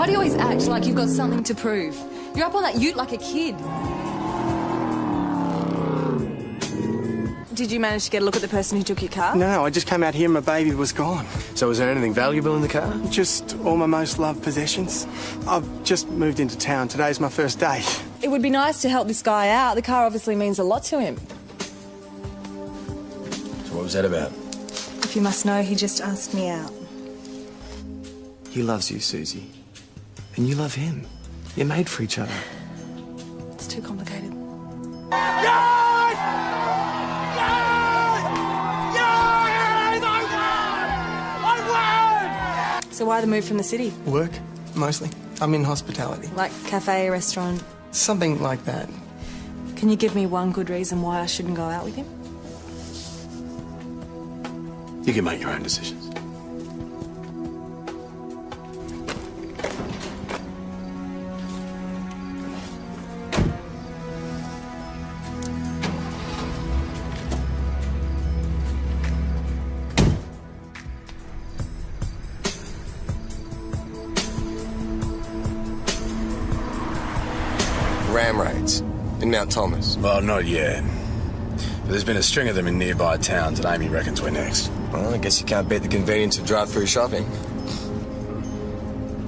Why do you always act like you've got something to prove? You're up on that ute like a kid. Did you manage to get a look at the person who took your car? No, I just came out here and my baby was gone. So was there anything valuable in the car? Just all my most loved possessions. I've just moved into town. Today's my first day. It would be nice to help this guy out. The car obviously means a lot to him. So what was that about? If you must know, he just asked me out. He loves you, Susie. And you love him. You're made for each other. It's too complicated. So why the move from the city? Work, mostly. I'm in hospitality. Like cafe, restaurant? Something like that. Can you give me one good reason why I shouldn't go out with him? You can make your own decisions. Ram raids in Mount Thomas. Well, not yet. But there's been a string of them in nearby towns, and Amy reckons we're next. Well, I guess you can't beat the convenience of drive-through shopping.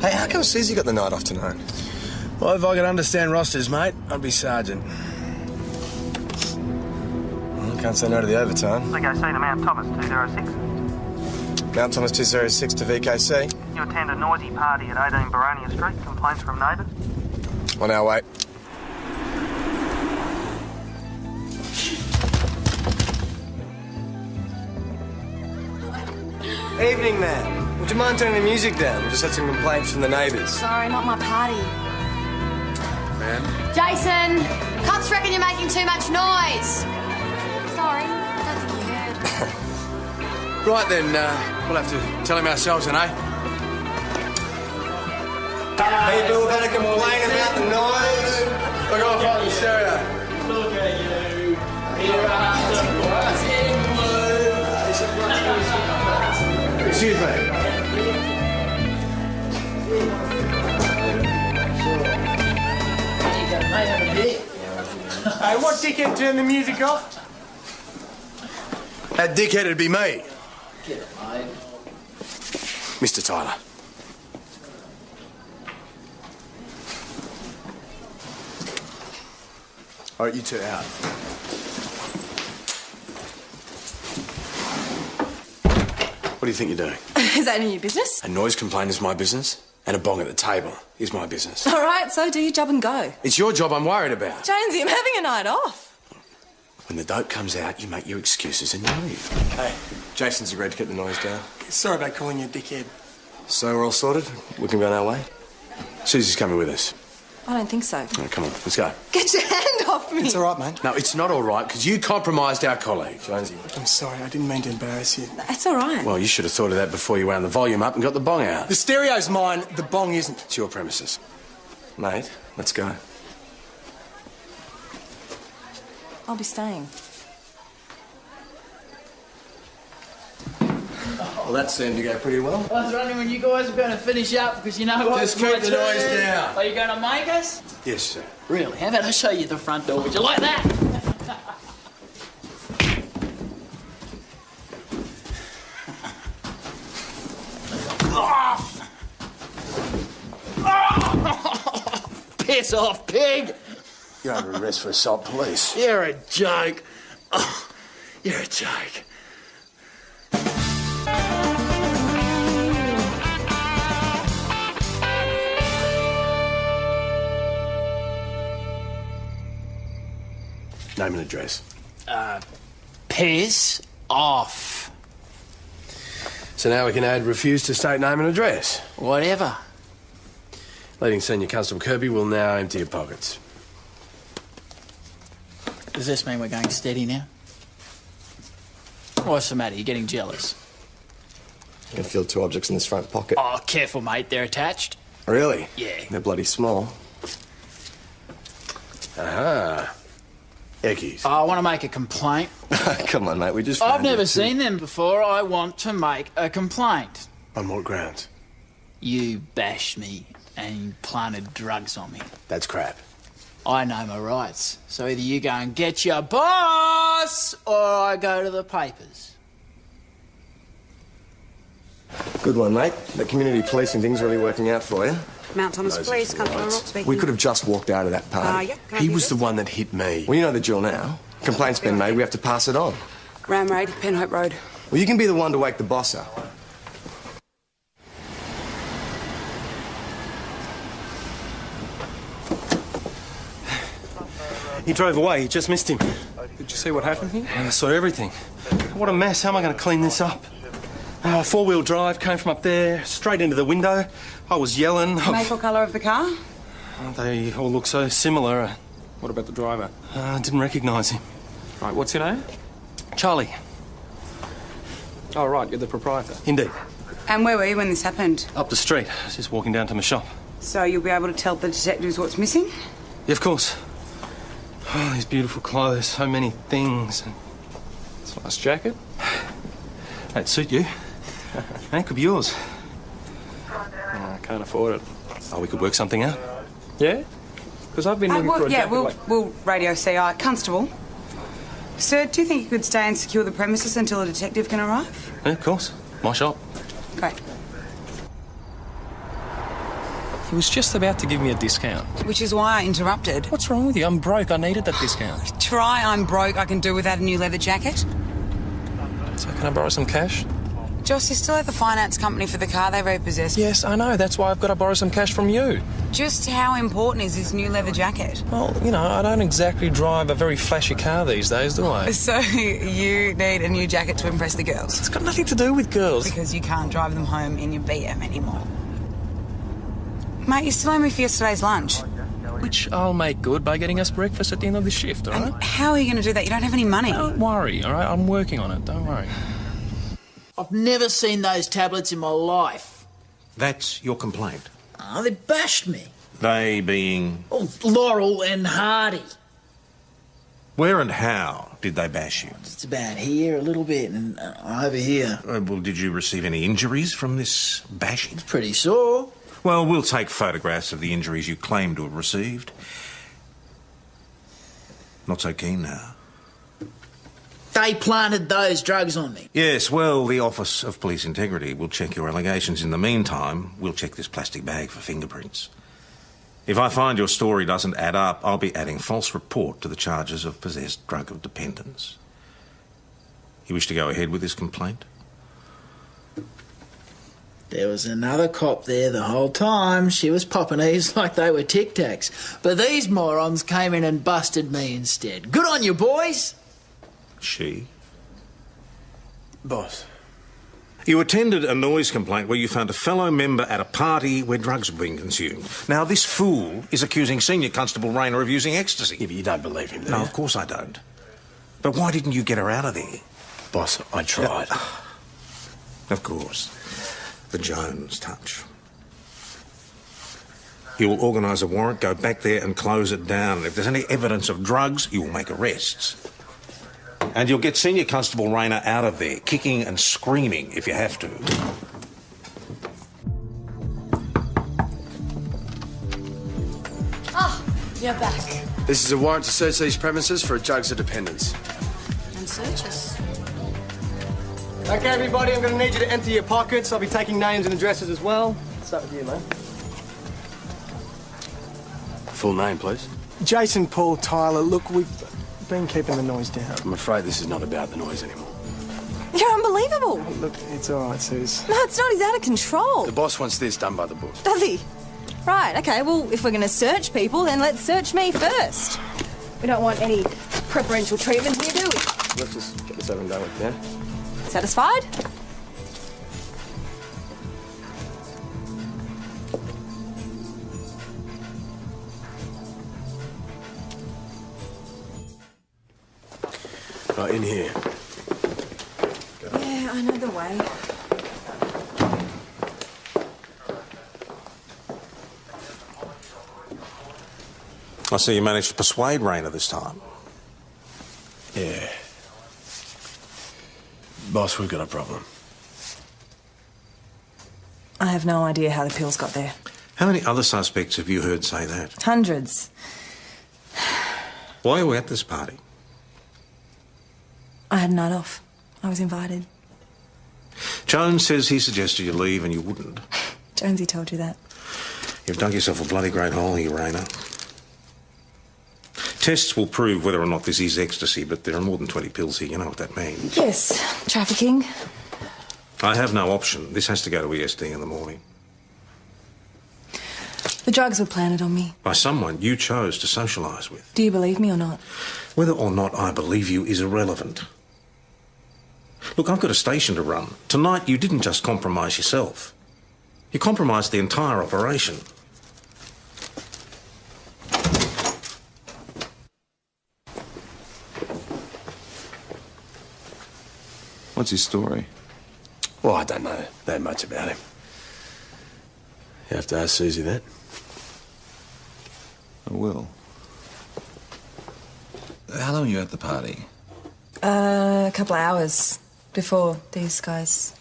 Hey, how come Susie got the night off tonight? Well, if I could understand rosters, mate, I'd be sergeant. Well, I can't say no to the overtime. VKC to Mount Thomas 206. Mount Thomas 206 to VKC. You attend a noisy party at 18 Baronia Street. Complaints from neighbours. On our way. Evening, man. Would you mind turning the music down? We just had some complaints from the neighbours. Sorry, not my party. Man? Jason! Cops reckon you're making too much noise. Sorry, I don't think you heard. Right then, we'll have to tell him ourselves then, eh? People have had a complaint about the noise. Look off on the stereo. Look at you. Here after what's in blue. Excuse me. Hey, what dickhead turned the music off? That dickhead'd be me. Get it, mate. Mr. Tyler. All right, you two out. What do you think you're doing? Is that any of your business? A noise complaint is my business, and a bong at the table is my business. All right, so do your job and go. It's your job I'm worried about. Jonesy, I'm having a night off. When the dope comes out, you make your excuses and you leave. Hey, Jason's agreed to keep the noise down. Sorry about calling you a dickhead. So we're all sorted? We can go on our way? Susie's coming with us. I don't think so. All right, come on, let's go. Get your hand off me. It's all right, mate. No, it's not all right, because you compromised our colleague. Jonesy. I'm sorry, I didn't mean to embarrass you. That's all right. Well, you should have thought of that before you wound the volume up and got the bong out. The stereo's mine, the bong isn't. It's your premises. Mate, let's go. I'll be staying. Well, that seemed to go pretty well. I was wondering when you guys were going to finish up because you know what? Just keep the noise down. Are you going to make us? Yes, sir. Really? How about I show you the front door? Would you like that? Piss off, pig! You're under arrest for assault, police. You're a joke. Oh, you're a joke. Name and address. Piss off. So now we can add refuse to state name and address. Whatever. Leading Senior Constable Kirby will now empty your pockets. Does this mean we're going steady now? What's the matter? You're getting jealous? I can feel two objects in this front pocket. Oh, careful, mate. They're attached. Really? Yeah. They're bloody small. Aha. Eckies. I want to make a complaint. Come on, mate, we just... I've never seen them before. I want to make a complaint. On what grounds? You bashed me and he planted drugs on me. That's crap. I know my rights. So either you go and get your boss, or I go to the papers. Good one, mate. The community policing thing's really working out for you. Mount Thomas Police, Councillor Rock speaking. We could have just walked out of that party. Yep. He was the one that hit me. Well, you know the drill now. Complaint's been made, we have to pass it on. Ram Raid, Penhope Road. Well, you can be the one to wake the boss up. He drove away. He just missed him. Did you see what happened here? I saw everything. What a mess. How am I going to clean this up? Four-wheel drive, came from up there, straight into the window. I was yelling. Make or colour of the car? They all look so similar. What about the driver? I didn't recognise him. Right, what's your name? Charlie. Oh, right, you're the proprietor. Indeed. And where were you when this happened? Up the street. I was just walking down to my shop. So you'll be able to tell the detectives what's missing? Yeah, of course. Oh, these beautiful clothes, so many things. It's a nice jacket. That'd suit you. And it could be yours. I can't afford it. Oh, we could work something out. Yeah? Because I've been looking for a jacket we'll radio CI. Constable. Sir, do you think you could stay and secure the premises until a detective can arrive? Yeah, of course. My shop. Great. He was just about to give me a discount. Which is why I interrupted. What's wrong with you? I'm broke. I needed that discount. Try I'm broke. I can do without a new leather jacket. So can I borrow some cash? Joss, you still have the finance company for the car they repossessed. Yes, I know. That's why I've got to borrow some cash from you. Just how important is this new leather jacket? Well, you know, I don't exactly drive a very flashy car these days, do I? So you need a new jacket to impress the girls? It's got nothing to do with girls. Because you can't drive them home in your BM anymore. Mate, you still owe me for yesterday's lunch. Which I'll make good by getting us breakfast at the end of the shift, all right? And how are you going to do that? You don't have any money. Don't worry, all right? I'm working on it. Don't worry. I've never seen those tablets in my life. That's your complaint? Oh, they bashed me. They being? Oh, Laurel and Hardy. Where and how did they bash you? It's about here a little bit and over here. Well, did you receive any injuries from this bashing? It's pretty sore. Well, we'll take photographs of the injuries you claim to have received. Not so keen now. They planted those drugs on me. Yes, well, the Office of Police Integrity will check your allegations. In the meantime, we'll check this plastic bag for fingerprints. If I find your story doesn't add up, I'll be adding false report to the charges of possessed drug of dependence. You wish to go ahead with this complaint? There was another cop there the whole time. She was popping these like they were Tic Tacs. But these morons came in and busted me instead. Good on you, boys! She? Boss. You attended a noise complaint where you found a fellow member at a party where drugs were being consumed. Now, this fool is accusing Senior Constable Rayner of using ecstasy. Yeah, but you don't believe him, do No, you? of course I don't. But why didn't you get her out of there? Boss, I tried. Of course. The Jones touch. You will organise a warrant, go back there and close it down. And if there's any evidence of drugs, you will make arrests. And you'll get Senior Constable Rayner out of there, kicking and screaming if you have to. Oh, you're back. This is a warrant to search these premises for drugs of dependence. And search us. Okay, everybody, I'm going to need you to empty your pockets. I'll be taking names and addresses as well. Start with you, mate. Full name, please. Jason Paul Tyler. Look, we've been keeping the noise down. I'm afraid this is not about the noise anymore. You're unbelievable. Look, it's all right, Suze. No, it's not. He's out of control. The boss wants this done by the book. Does he? Right, okay, well, if we're going to search people, then let's search me first. We don't want any preferential treatment here, do we? Let's just get this over and done with, yeah? Satisfied? Right, in here. Yeah, I know the way. I see you managed to persuade Rayner this time. Yeah. Boss, we've got a problem. I have no idea how the pills got there. How many other suspects have you heard say that? Hundreds. Why are we at this party? I had a night off. I was invited. Jones says he suggested you leave and you wouldn't. Jonesy told you that. You've dug yourself a bloody great hole here, Raina. Tests will prove whether or not this is ecstasy, but there are more than 20 pills here. You know what that means. Yes, trafficking. I have no option. This has to go to ESD in the morning. The drugs were planted on me. By someone you chose to socialise with. Do you believe me or not? Whether or not I believe you is irrelevant. Look, I've got a station to run. Tonight you didn't just compromise yourself. You compromised the entire operation. What's his story? Well, I don't know that much about him. You have to ask Susie that. I will. How long were you at the party? A couple of hours before these guys.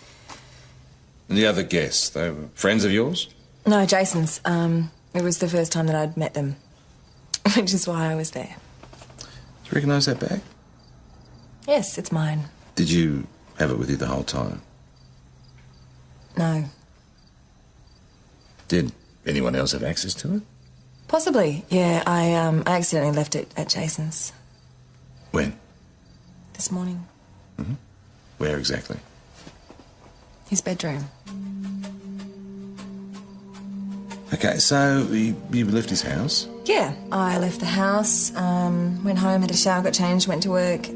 And the other guests, they were friends of yours? No, Jason's. It was the first time that I'd met them, which is why I was there. Do you recognise that bag? Yes, it's mine. Did you have it with you the whole time? No. Did anyone else have access to it? Possibly, yeah. I accidentally left it at Jason's. When? This morning. Mm-hmm. Where exactly? His bedroom. Okay, so you left his house? Yeah, I left the house, went home, had a shower, got changed, went to work.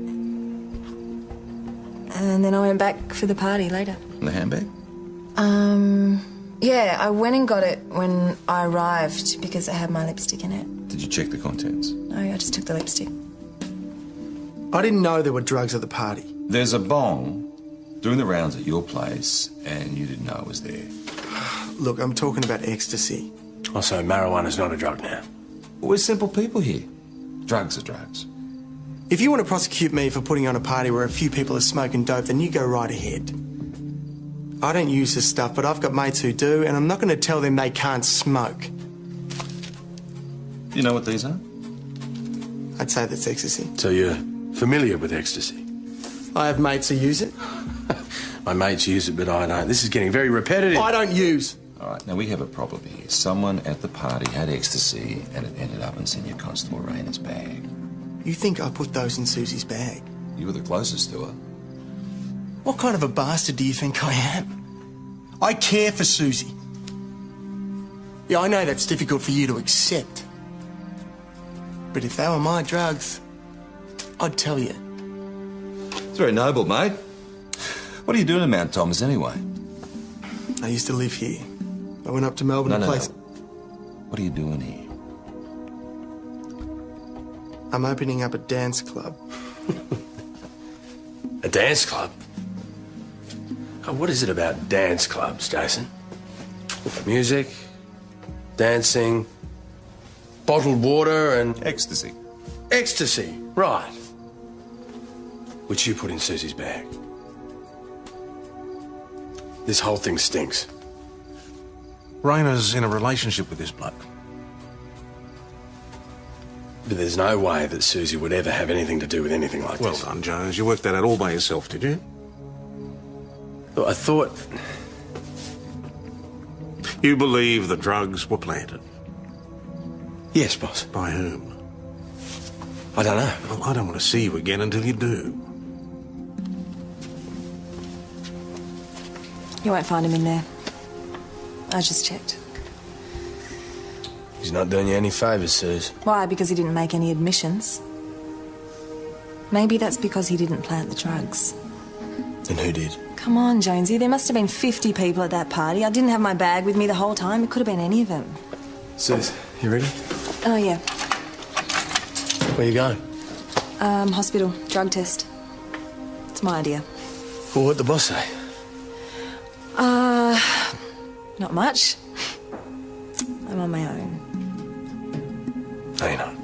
And then I went back for the party later. And the handbag? Yeah, I went and got it when I arrived because it had my lipstick in it. Did you check the contents? No, I just took the lipstick. I didn't know there were drugs at the party. There's a bong doing the rounds at your place and you didn't know it was there. Look, I'm talking about ecstasy. Oh, so marijuana's not a drug now? We're simple people here. Drugs are drugs. If you want to prosecute me for putting on a party where a few people are smoking dope, then you go right ahead. I don't use this stuff, but I've got mates who do, and I'm not going to tell them they can't smoke. You know what these are? I'd say that's ecstasy. So you're familiar with ecstasy? I have mates who use it. My mates use it, but I don't. This is getting very repetitive. I don't use. All right, now we have a problem here. Someone at the party had ecstasy and it ended up in Senior Constable Rayner's bag. You think I put those in Susie's bag? You were the closest to her. What kind of a bastard do you think I am? I care for Susie. Yeah, I know that's difficult for you to accept. But if they were my drugs, I'd tell you. It's very noble, mate. What are you doing in Mount Thomas anyway? I used to live here. I went up to Melbourne and placed... What are you doing here? I'm opening up a dance club. A dance club? Oh, what is it about dance clubs, Jason? Music, dancing, bottled water and... Ecstasy. Ecstasy, right. Which you put in Susie's bag. This whole thing stinks. Rayner's in a relationship with this bloke. But there's no way that Susie would ever have anything to do with anything like Well this. done, Jones. You worked that out all by yourself, did you? Look, I thought... You believe the drugs were planted? Yes, boss. By whom? I don't know. Well, I don't want to see you again until you do. You won't find him in there. I just checked. He's not doing you any favours, Suze. Why? Because he didn't make any admissions. Maybe that's because he didn't plant the drugs. Then who did? Come on, Jonesy. There must have been 50 people at that party. I didn't have my bag with me the whole time. It could have been any of them. Suze, you ready? Oh, yeah. Where you going? Hospital. Drug test. It's my idea. Well, what'd the boss say? Not much. I'm on my own. No, you're not.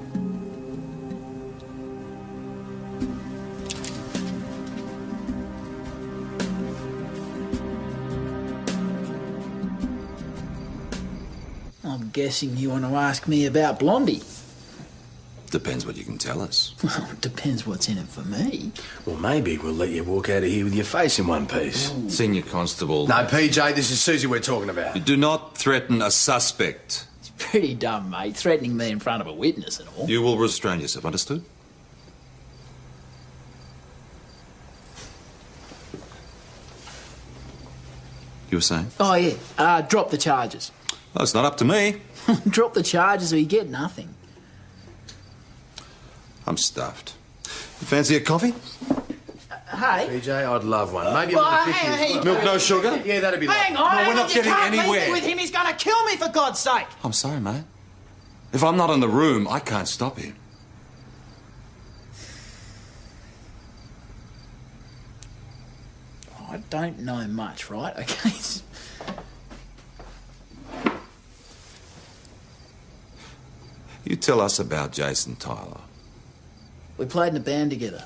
guessing you want to ask me about Blondie. Depends what you can tell us. Well, it depends what's in it for me. Well, maybe we'll let you walk out of here with your face in one piece. Ooh. Senior Constable. No, PJ, this is Susie we're talking about. You do not threaten a suspect. It's pretty dumb, mate, threatening me in front of a witness and all. You will restrain yourself, understood? You were saying? Oh, yeah. Drop the charges. Well, it's not up to me. Drop the charges or you get nothing. I'm stuffed. You fancy a coffee? Hey. PJ, I'd love one. Maybe Well, a little hey, Milk, no sugar? Yeah, that'd be Hang lovely. on, No, we're not you getting can't leave anywhere. me with him. He's going to kill me, for God's sake. I'm sorry, mate. If I'm not in the room, I can't stop him. I don't know much, right? Okay. You tell us about Jason Tyler. We played in a band together.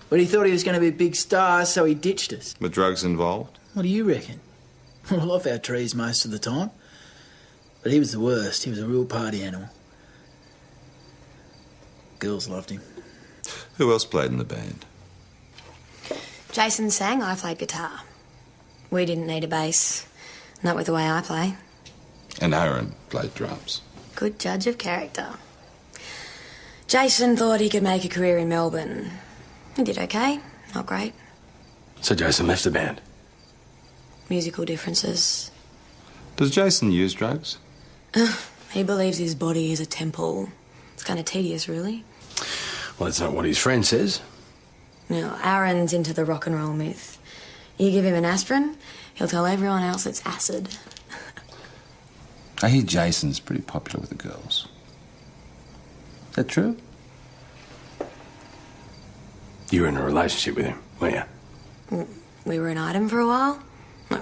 But he thought he was going to be a big star, so he ditched us. Were drugs involved? What do you reckon? Well, off our trees most of the time. But he was the worst. He was a real party animal. Girls loved him. Who else played in the band? Jason sang, I played guitar. We didn't need a bass. Not with the way I play. And Aaron played drums. Good judge of character. Jason thought he could make a career in Melbourne. He did okay. Not great. So Jason left the band? Musical differences. Does Jason use drugs? He believes his body is a temple. It's kind of tedious, really. Well, that's not what his friend says. Now, Aaron's into the rock and roll myth. You give him an aspirin, he'll tell everyone else it's acid. I hear Jason's pretty popular with the girls. Is that true? You were in a relationship with him, weren't you? We were an item for a while.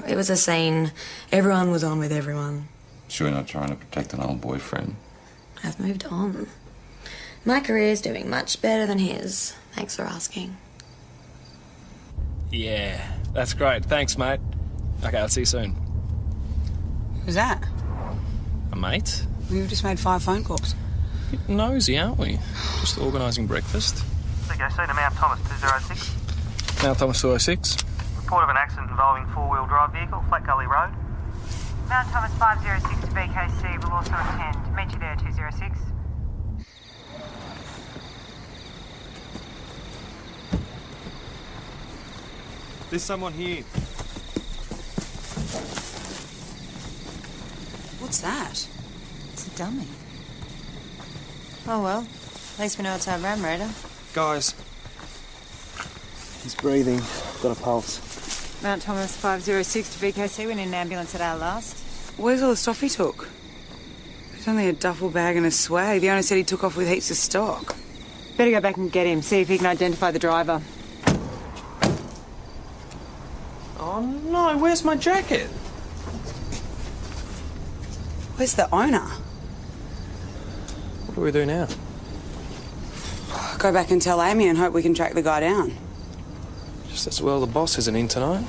It was a scene. Everyone was on with everyone. Sure you're not trying to protect an old boyfriend? I've moved on. My career's doing much better than his. Thanks for asking. Yeah, that's great. Thanks, mate. Okay, I'll see you soon. Who's that? A mate? We've just made 5 phone calls. Bit nosy, aren't we? Just organising breakfast. There you go, see to Mount Thomas 206. Mount Thomas 206. Report of an accident involving four-wheel drive vehicle, Flat Gully Road. Mount Thomas 506 to BKC will also attend. Meet you there, 206. There's someone here. What's that? It's a dummy. Oh well, at least we know it's our ram raider. Guys. He's breathing. Got a pulse. Mount Thomas 506 to BKC. We need an ambulance at our last. Where's all the stuff he took? It's only a duffel bag and a swag. The owner said he took off with heaps of stock. Better go back and get him, see if he can identify the driver. Oh no, where's my jacket? Where's the owner? What do we do now? Go back and tell Amy and hope we can track the guy down. Just as well the boss isn't in tonight.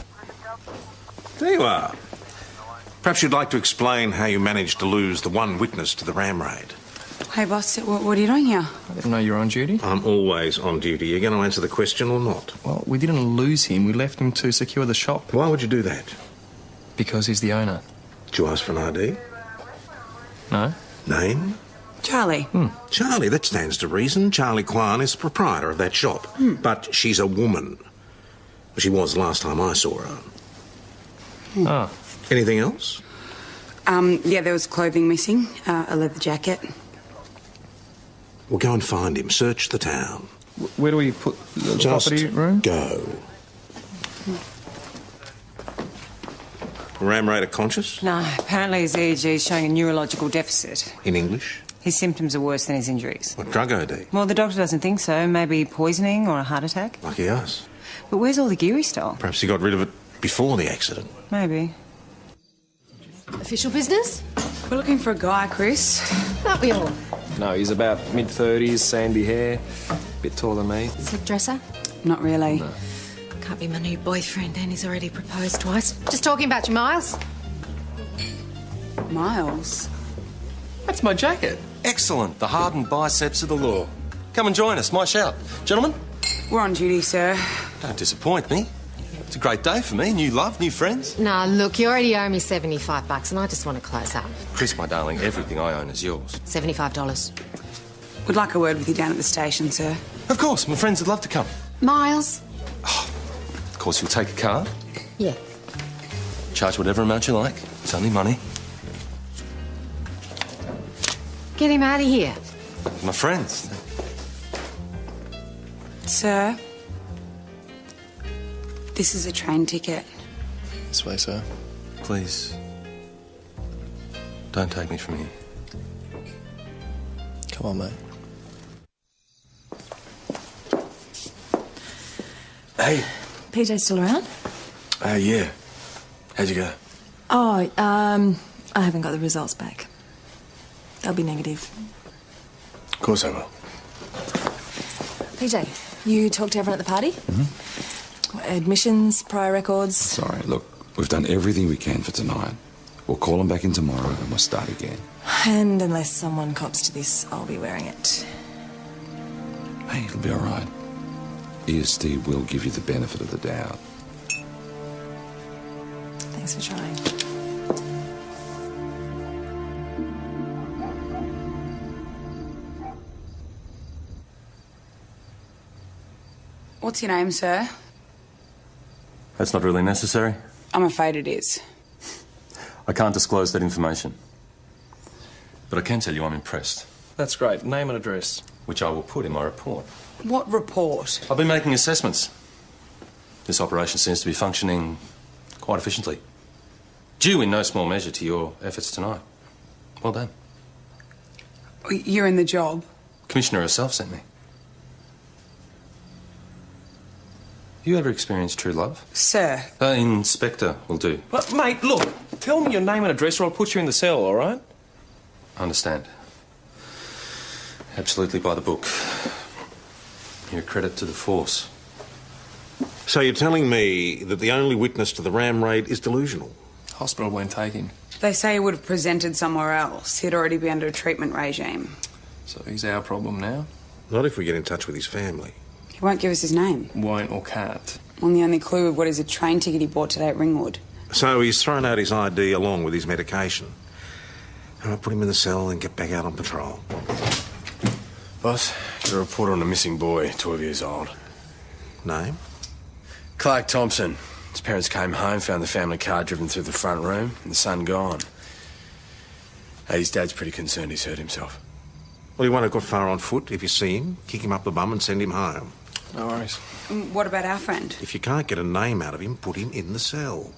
There you are. Perhaps you'd like to explain how you managed to lose the one witness to the ram raid. Hey, boss, what are you doing here? I didn't know you were on duty. I'm always on duty. You're going to answer the question or not? Well, we didn't lose him. We left him to secure the shop. Why would you do that? Because he's the owner. Did you ask for an ID? No. Name? Charlie. Charlie, that stands to reason. Charlie Kwan is the proprietor of that shop. But she's a woman. She was the last time I saw her. Oh. Anything else? Yeah, there was clothing missing, a leather jacket. Well, go and find him. Search the town. Where do we put the property room? Go. Ram raider conscious? No, apparently his EEG is showing a neurological deficit. In English? His symptoms are worse than his injuries. What drug OD? Well, the doctor doesn't think so. Maybe poisoning or a heart attack. Lucky us. But where's all the gear he stole? Perhaps he got rid of it before the accident. Maybe. Official business? We're looking for a guy, Chris. Aren't we all? No, he's about mid-30s, sandy hair, bit taller than me. Sick dresser? Not really. No. Can't be my new boyfriend, and he's already proposed twice. Just talking about you, Miles. Miles? That's my jacket. Excellent. The hardened biceps of the law. Come and join us. My shout. Gentlemen? We're on duty, sir. Don't disappoint me. It's a great day for me. New love, new friends. Nah, look, you already owe me $75 and I just want to close up. Chris, my darling, everything I own is yours. $75. We'd like a word with you down at the station, sir. Of course. My friends would love to come. Miles? Of course, you'll take a card. Yeah. Charge whatever amount you like. It's only money. Get him out of here. My friends. Sir? This is a train ticket. This way, sir. Please. Don't take me from here. Come on, mate. Hey. PJ's still around? Yeah. How'd you go? Oh, I haven't got the results back. They'll be negative. Of course I will. PJ, you talked to everyone at the party? Admissions, prior records? Sorry, look, we've done everything we can for tonight. We'll call them back in tomorrow and we'll start again. And unless someone cops to this, I'll be wearing it. Hey, it'll be all right. ESD will give you the benefit of the doubt. Thanks for trying. What's your name, sir? That's not really necessary. I'm afraid it is. I can't disclose that information. But I can tell you I'm impressed. That's great. Name and address. Which I will put in my report. What report? I've been making assessments. This operation seems to be functioning quite efficiently. Due in no small measure to your efforts tonight. Well done. You're in the job. Commissioner herself sent me. You ever experienced true love? Sir. Inspector will do. But, mate, look. Tell me your name and address or I'll put you in the cell, all right? Understand. Absolutely by the book. You're a credit to the force. So you're telling me that the only witness to the ram raid is delusional? Hospital won't take him. They say he would have presented somewhere else. He'd already be under a treatment regime. So he's our problem now? Not if we get in touch with his family. He won't give us his name. Won't or can't. Well, the only clue we've got is a train ticket he bought today at Ringwood. So he's thrown out his ID along with his medication. And I'll put him in the cell and get back out on patrol. Boss, got a report on a missing boy, 12 years old. Name? Clark Thompson. His parents came home, found the family car driven through the front room, and the son gone. Hey, his dad's pretty concerned he's hurt himself. Well, he won't have got far on foot. If you see him, kick him up the bum and send him home. No worries. What about our friend? If you can't get a name out of him, put him in the cell.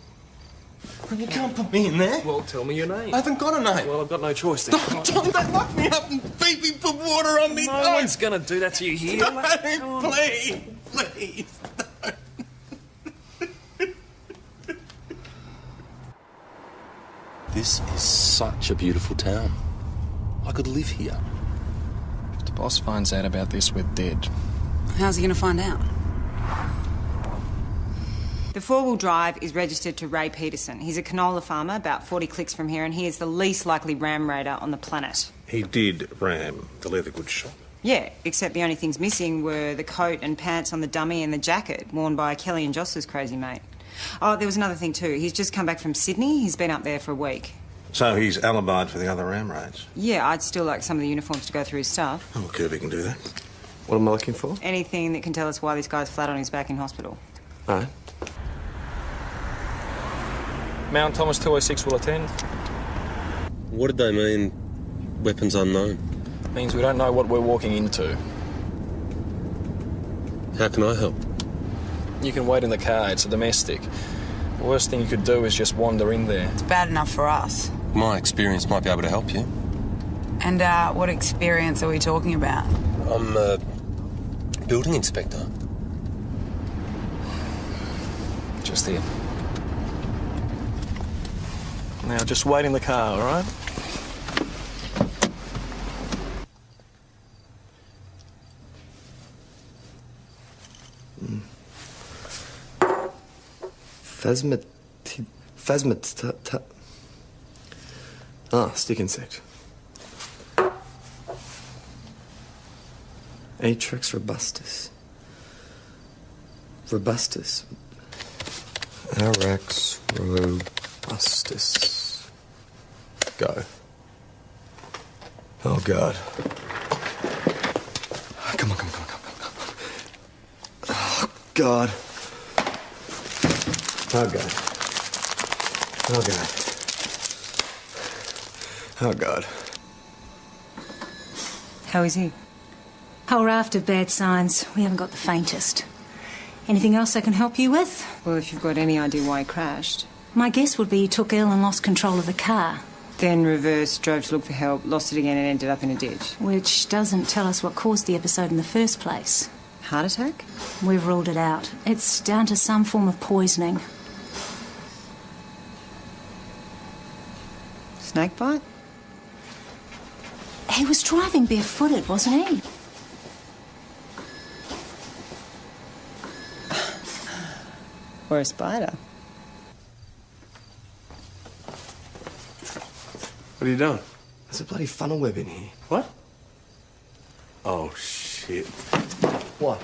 Well, you can't put me in there. Well, tell me your name. I haven't got a name. Well, I've got no choice then. Don't lock me up and beat me, put water on me. No one's going to do that to you here. Don't, please, please. This is such a beautiful town. I could live here. If the boss finds out about this, we're dead. How's he going to find out? The four-wheel drive is registered to Ray Peterson. He's a canola farmer about 40 clicks from here, and he is the least likely ram raider on the planet. He did ram the leather goods shop. Yeah, except the only things missing were the coat and pants on the dummy and the jacket worn by Kelly and Joss's crazy mate. Oh, there was another thing too. He's just come back from Sydney. He's been up there for a week. So he's alibied for the other ram raids? Yeah, I'd still like some of the uniforms to go through his stuff. Oh, Kirby can do that. What am I looking for? Anything that can tell us why this guy's flat on his back in hospital. All right. Mount Thomas 206 will attend. What did they mean, weapons unknown? Means we don't know what we're walking into. How can I help? You can wait in the car, it's a domestic. The worst thing you could do is just wander in there. It's bad enough for us. My experience might be able to help you. And what experience are we talking about? I'm a building inspector. Just here. Now, just wait in the car, all right? Ah, stick insect. Atrax robustus. Robustus. Arax robustus. Go. Oh, God. Come on. Oh, God. Oh, God. Oh, God. Oh, God. How is he? Whole raft of bad signs. We haven't got the faintest. Anything else I can help you with? Well, if you've got any idea why he crashed. My guess would be he took ill and lost control of the car. Then reversed, drove to look for help, lost it again and ended up in a ditch. Which doesn't tell us what caused the episode in the first place. Heart attack? We've ruled it out. It's down to some form of poisoning. Snake bite? He was driving barefooted, wasn't he? Or a spider? What are you doing? There's a bloody funnel web in here. What? Oh, shit. What?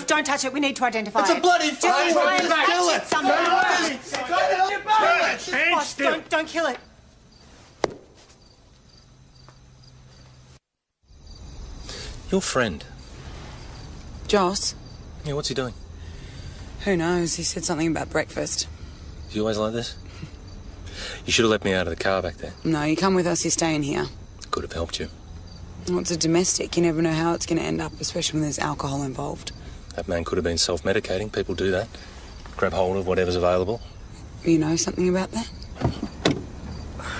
Don't touch it. We need to identify It's a bloody Just funnel try web. and Just kill catch it. somewhere. Boss, don't kill it. Your friend. Joss? Yeah, what's he doing? Who knows? He said something about breakfast. Is he always like this? You should have let me out of the car back there. No, you come with us, you're staying here. Could have helped you. Well, it's a domestic. You never know how it's going to end up, especially when there's alcohol involved. That man could have been self-medicating. People do that. Grab hold of whatever's available. You know something about that?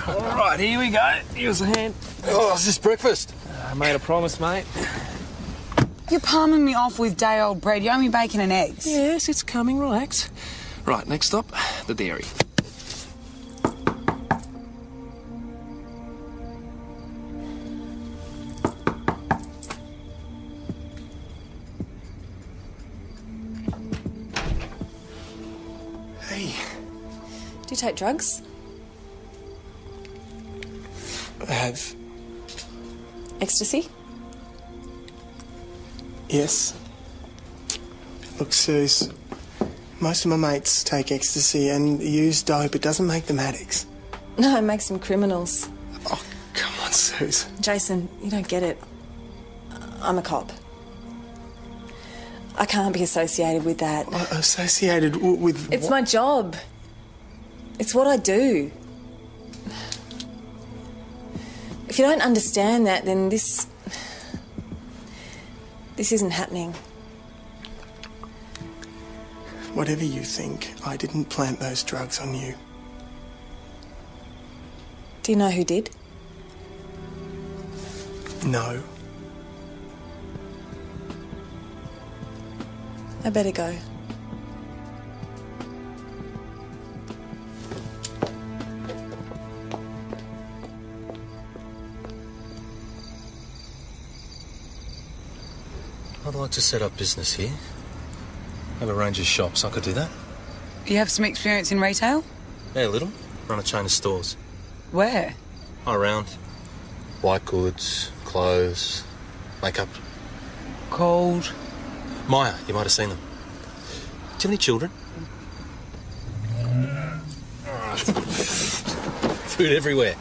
All right, here we go. Here's a hand. Oh, is this breakfast? I made a promise, mate. You're palming me off with day-old bread. You owe me bacon and eggs. Yes, it's coming, relax. Right, next stop, the dairy. Hey, Do you take drugs? I have. Ecstasy? Yes. Look, Suze, most of my mates take ecstasy and use dope. It doesn't make them addicts. No, it makes them criminals. Oh, come on, Suze. Jason, you don't get it. I'm a cop. I can't be associated with that. Associated with It's what? my job. It's what I do. If you don't understand that, then this isn't happening. Whatever you think, I didn't plant those drugs on you. Do you know who did? No. I better go. I'd like to set up business here. Have a range of shops. I could do that. You have some experience in retail? Yeah, a little. Run a chain of stores. Where? All around. White goods, clothes, makeup. Called? Maya, you might have seen them. Do you have any children? Food everywhere.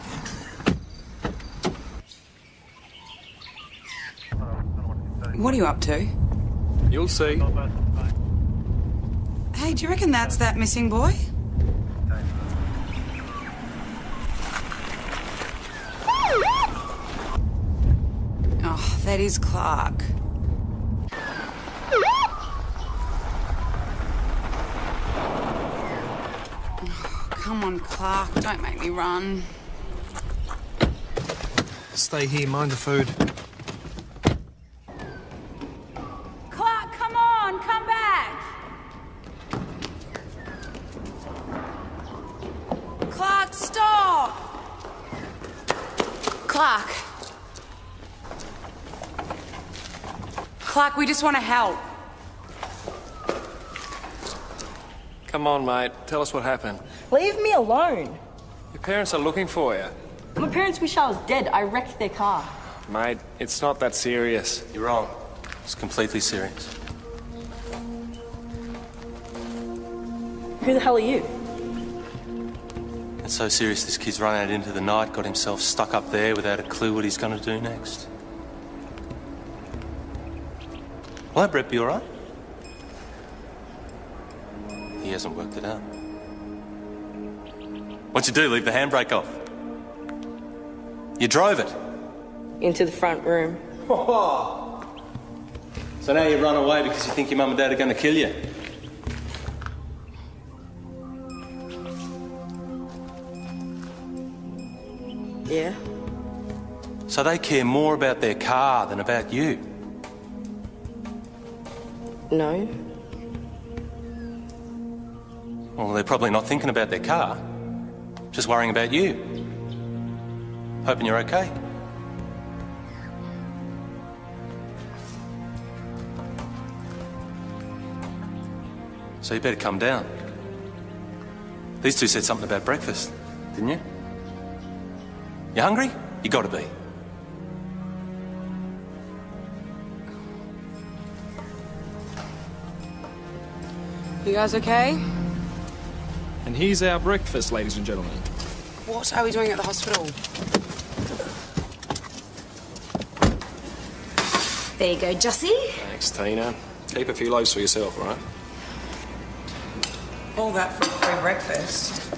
What are you up to? You'll see. Hey, do you reckon that's that missing boy? Oh, that is Clark. Oh, come on, Clark. Don't make me run. Stay here, mind the food. Clark, come on, come back. Clark, stop! Clark. Clark, we just want to help. Come on, mate. Tell us what happened. Leave me alone. Your parents are looking for you. My parents wish I was dead. I wrecked their car. Mate, it's not that serious. You're wrong. It's completely serious. Who the hell are you? It's so serious this kid's run out into the night, got himself stuck up there without a clue what he's going to do next. Will that Brett be all right? He hasn't worked it out. What'd you do, leave the handbrake off? You drove it? Into the front room. So now you run away because you think your mum and dad are going to kill you? Yeah. So they care more about their car than about you? No. Well, they're probably not thinking about their car, just worrying about you. Hoping you're okay. So you better come down. These two said something about breakfast, didn't you? You hungry? You gotta be. You guys okay? And here's our breakfast, ladies and gentlemen. What are we doing at the hospital? There you go, Jussie. Thanks, Tina. Keep a few loaves for yourself, all right? All that for a free breakfast.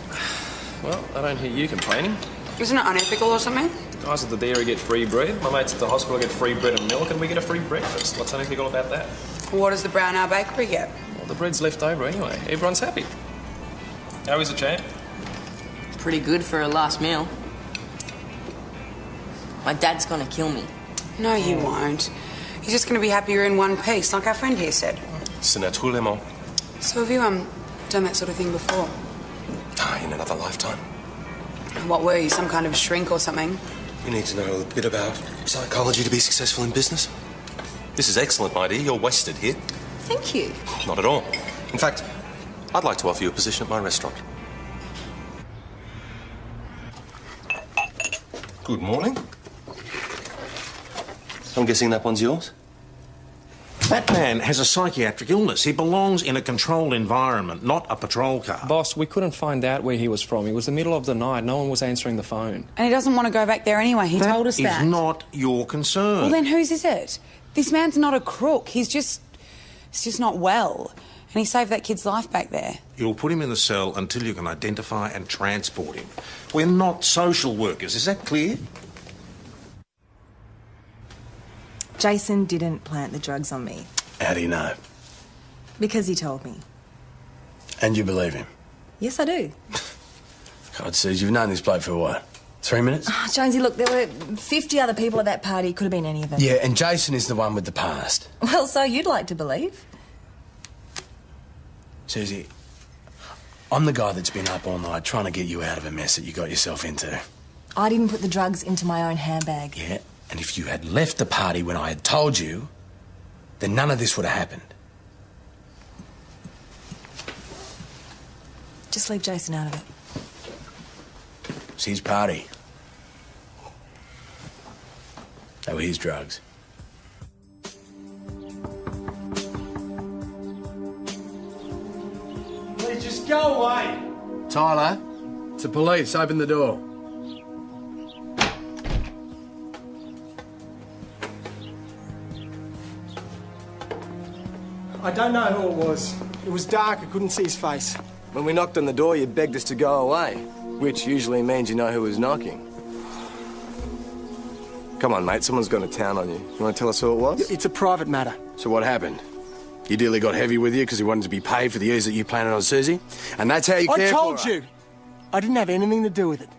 Well, I don't hear you complaining. Isn't it unethical or something? Guys at the dairy get free bread, my mates at the hospital get free bread and milk, and we get a free breakfast. What's unethical about that? What does the Brown Hour Bakery get? Well, the bread's left over anyway. Everyone's happy. How is the champ? Pretty good for a last meal. My dad's gonna kill me. No, he won't. He's just going to be happy you're in one piece, like our friend here said. C'est naturellement. So have you, done that sort of thing before? In another lifetime. What were you, some kind of shrink or something? You need to know a bit about psychology to be successful in business. This is excellent, my dear. You're wasted here. Thank you. Not at all. In fact, I'd like to offer you a position at my restaurant. Good morning. I'm guessing that one's yours? That man has a psychiatric illness. He belongs in a controlled environment, not a patrol car. Boss, we couldn't find out where he was from. It was the middle of the night. No one was answering the phone. And he doesn't want to go back there anyway. He told us that. That is not your concern. Well, then whose is it? This man's not a crook. He's just not well. And he saved that kid's life back there. You'll put him in the cell until you can identify and transport him. We're not social workers. Is that clear? Jason didn't plant the drugs on me. How do you know? Because he told me. And you believe him? Yes, I do. God, Suze, you've known this bloke for what? 3 minutes? Oh, Jonesy, look, there were 50 other people at that party. Could have been any of them. Yeah, and Jason is the one with the past. Well, so you'd like to believe. Susie, I'm the guy that's been up all night trying to get you out of a mess that you got yourself into. I didn't put the drugs into my own handbag. Yeah, and if you had left the party when I had told you, then none of this would have happened. Just leave Jason out of it. It's his party. They were his drugs. Please just go away. Tyler, it's the police. Open the door. I don't know who it was. It was dark, I couldn't see his face. When we knocked on the door, you begged us to go away, which usually means you know who was knocking. Come on, mate, someone's gone to town on you. You want to tell us who it was? It's a private matter. So what happened? Your dealer got heavy with you because he wanted to be paid for the years that you planted on Susie? And that's how you cared for her? I told you! I didn't have anything to do with it.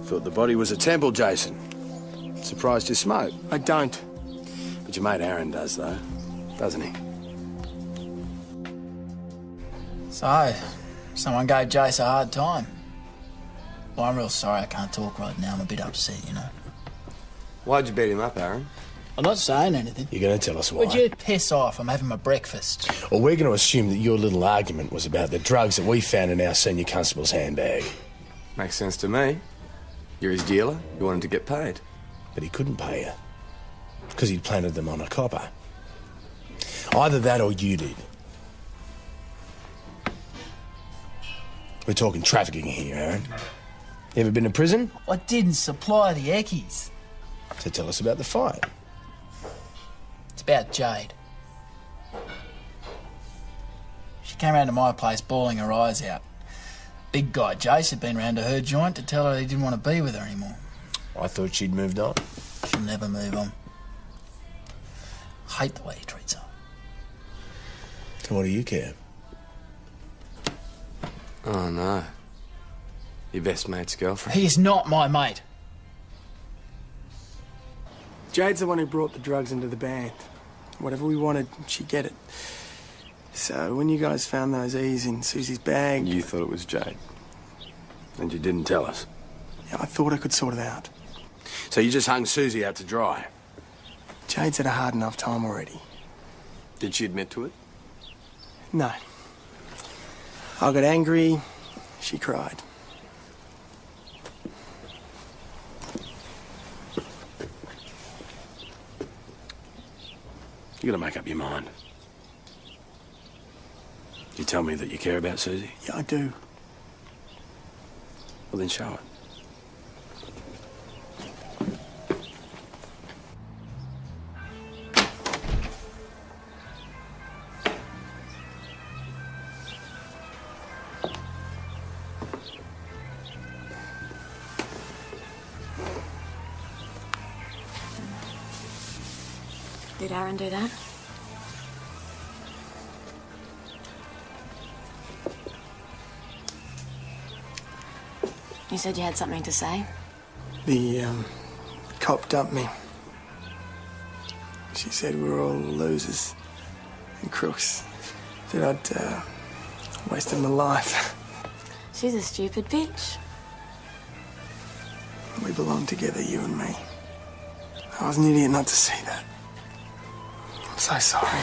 Thought the body was a temple, Jason. Surprised you smoke. I don't. But your mate Aaron does, though, doesn't he? So, someone gave Jace a hard time. Well, I'm real sorry I can't talk right now. I'm a bit upset, you know. Why'd you beat him up, Aaron? I'm not saying anything. You're going to tell us why. Would you piss off? I'm having my breakfast. Well, we're going to assume that your little argument was about the drugs that we found in our senior constable's handbag. Makes sense to me. You're his dealer. You wanted to get paid. But he couldn't pay you. Because he'd planted them on a copper. Either that or you did. We're talking trafficking here, Aaron. You ever been to prison? I didn't supply the Eckies. So tell us about the fight. It's about Jade. She came round to my place bawling her eyes out. Big guy Jace had been round to her joint to tell her he didn't want to be with her anymore. I thought she'd moved on. She'll never move on. Hate the way he treats her. So what do you care? Oh, no. Your best mate's girlfriend. He is not my mate. Jade's the one who brought the drugs into the band. Whatever we wanted, she'd get it. So when you guys found those E's in Susie's bag... You thought it was Jade. And you didn't tell us. Yeah, I thought I could sort it out. So you just hung Susie out to dry? Jade's had a hard enough time already. Did she admit to it? No. I got angry. She cried. You gotta make up your mind. You tell me that you care about Susie? Yeah, I do. Well, then show it. Did Aaron do that? You said you had something to say? The cop dumped me. She said we were all losers and crooks. Said I'd wasted my life. She's a stupid bitch. We belong together, you and me. I was an idiot not to see that. I'm so sorry.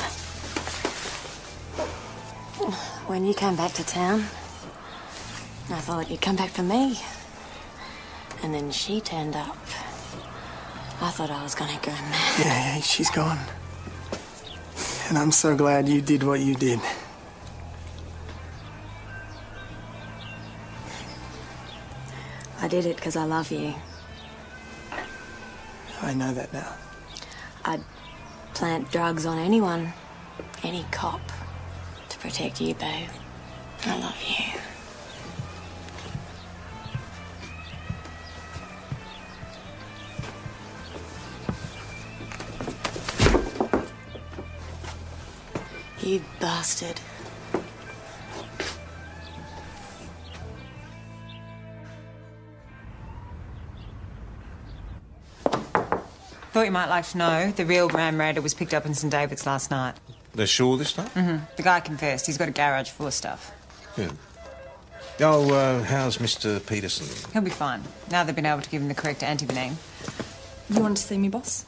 When you came back to town, I thought you'd come back for me. And then she turned up. I thought I was gonna go mad. Yeah, she's gone. And I'm so glad you did what you did. I did it because I love you. I know that now. I'd plant drugs on anyone, any cop, to protect you, babe. I love you. You bastard. Thought you might like to know the real Ram Raider was picked up in St David's last night. They're sure this time? Mm-hmm. The guy confessed. He's got a garage full of stuff. Good. Oh, how's Mr. Peterson? He'll be fine. Now they've been able to give him the correct antivenin. You wanted to see me, boss?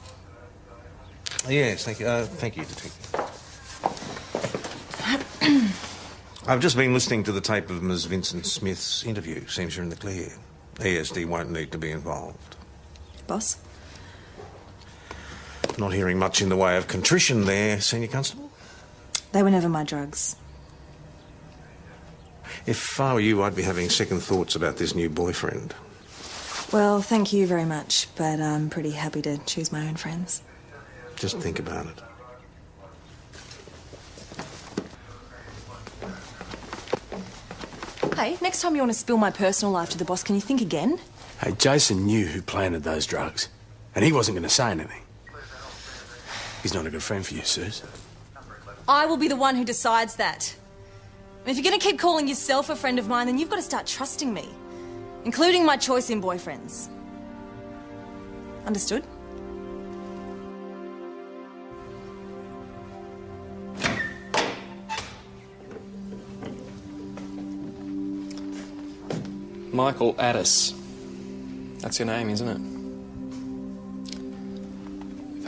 Yes, thank you. Thank you, Detective. I've just been listening to the tape of Ms. Vincent Smith's interview. Seems you're in the clear. ESD won't need to be involved. Boss? Not hearing much in the way of contrition there, Senior Constable. They were never my drugs. If I were you, I'd be having second thoughts about this new boyfriend. Well, thank you very much, but I'm pretty happy to choose my own friends. Just think about it. Hey, next time you want to spill my personal life to the boss, can you think again? Hey, Jason knew who planted those drugs, and he wasn't going to say anything. He's not a good friend for you, Suze. I will be the one who decides that. And if you're going to keep calling yourself a friend of mine, then you've got to start trusting me, including my choice in boyfriends. Understood? Michael Addis. That's your name, isn't it?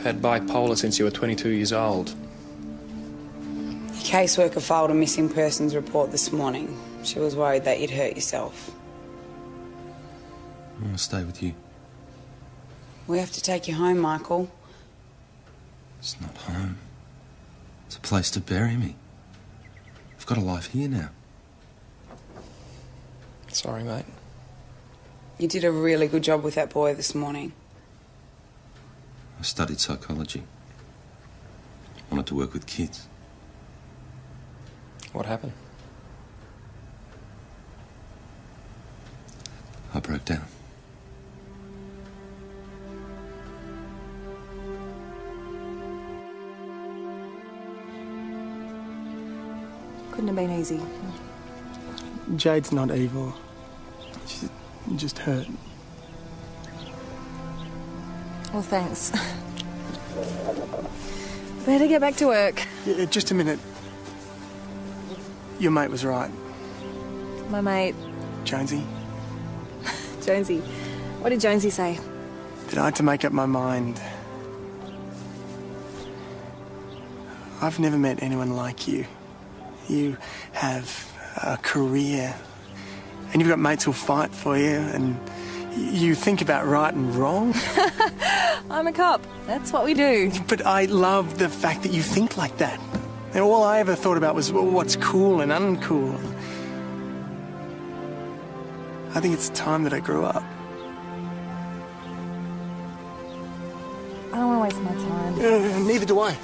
You've Had bipolar since you were 22 years old. Your caseworker filed a missing persons report this morning. She was worried that you'd hurt yourself. I want to stay with you. We have to take you home, Michael. It's not home. It's a place to bury me. I've got a life here now. Sorry, mate. You did a really good job with that boy this morning. I studied psychology. Wanted to work with kids. What happened? I broke down. Couldn't have been easy. Jade's not evil. She's just hurt. Well, thanks. Better get back to work. Yeah, just a minute. Your mate was right. My mate, Jonesy, Jonesy. What did Jonesy say? that I had to make up my mind. I've never met anyone like you. You have a career, and you've got mates who'll fight for you, and you think about right and wrong. I'm a cop. That's what we do. But I love the fact that you think like that. And all I ever thought about was what's cool and uncool. I think it's time that I grew up. I don't want to waste my time. Neither do I.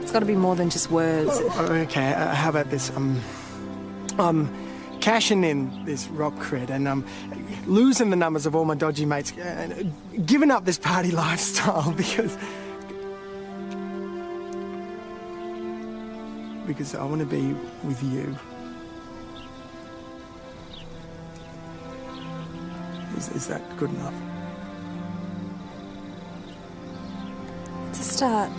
It's got to be more than just words. Okay, how about this? Cashing in this rock cred and losing the numbers of all my dodgy mates, giving up this party lifestyle because I want to be with you. Is that good enough? It's a start.